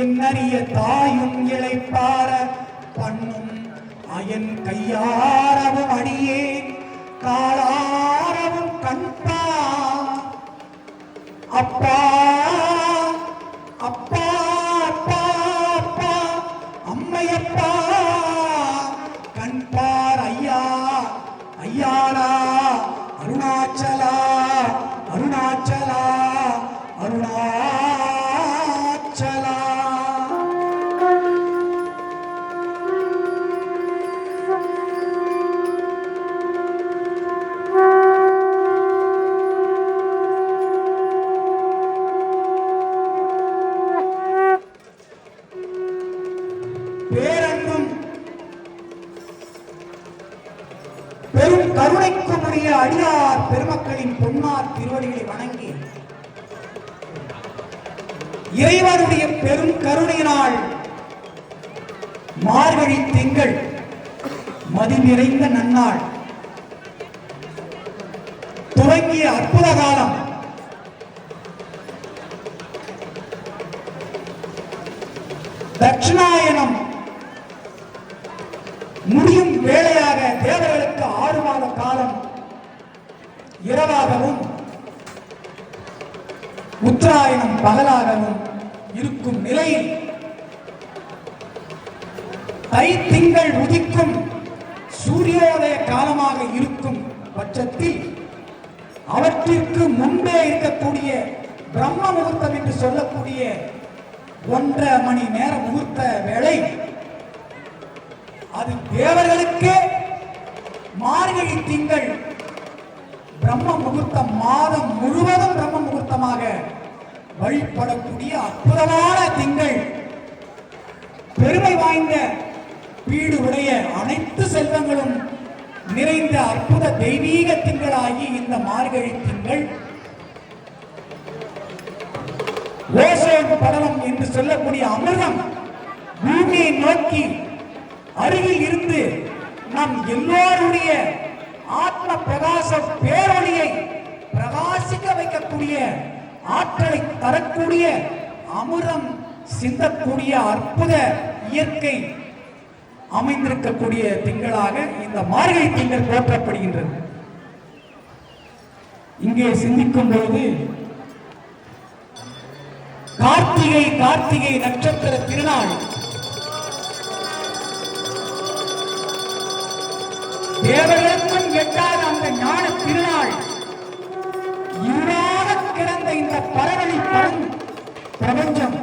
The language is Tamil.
என்னறிய தாயும் இளைப்பார பண்ணும் அயன் கையாரவும் அடியே காலாரவும் கண்பா அப்பா அப்பா அப்பா அப்பா அம்மையப்பா கண்பார் ஐயா ஐயாலா அருணாச்சலா அருணாச்சலா அருணாச்சலா. பேரன்பும் பெரும் கருணைக்கும் உரிய அடியார் பெருமக்களின் பொன்னார் திருவடிகளை வணங்கி இறைவனுடைய பெரும் கருணையினால் மார்கழி திங்கள் மதி நிறைந்த நன்னாள் துவங்கிய அற்புத காலம் தட்சிணாயனம் முடியும் வேளையாக தேவர்களுக்கு 6 மாத காலம் இரவாகவும் உத்தராயணம் பகலாகவும் இருக்கும் நிலையில் தை திங்கள் உதிக்கும் சூரியோதய காலமாக இருக்கும் பட்சத்தில் அவற்றிற்கு முன்பே இருக்கக்கூடிய பிரம்ம முகூர்த்தம் என்று சொல்லக்கூடிய 1.5 மணி நேர முகூர்த்த வேளை அது தேவர்களுக்கே மார்கழி திங்கள் பிரம்ம முகூர்த்தம் மாதம் முழுவதும் பிரம்ம முகூர்த்தமாக வழிபடக்கூடிய அற்புதமான திங்கள் பெருமை வாய்ந்த வீடு உடைய அனைத்து செல்வங்களும் நிறைந்த அற்புத தெய்வீக திங்களாகி இந்த மார்கழி திங்கள் ஓசோன் படலம் என்று சொல்லக்கூடிய அமிர்தம் பூமியை நோக்கி அருகில் இருந்து நம் எல்லோருடைய ஆத்ம பிரகாச பேரொளியை பிரகாசிக்க வைக்கக்கூடிய ஆற்றலை தரக்கூடிய அமிர்தம் சிந்தக்கூடிய அற்புத இயற்கை அமைந்திருக்கக்கூடிய திங்களாக இந்த மார்கழி திங்கள் போற்றப்படுகின்றது. இங்கே சிந்திக்கும் போது கார்த்திகை நட்சத்திர திருநாள் தேவர்களுக்கும் எட்டாத அந்த ஞான திருநாள் இருளாக கிடந்த இந்த பரவழி பிரபஞ்சம்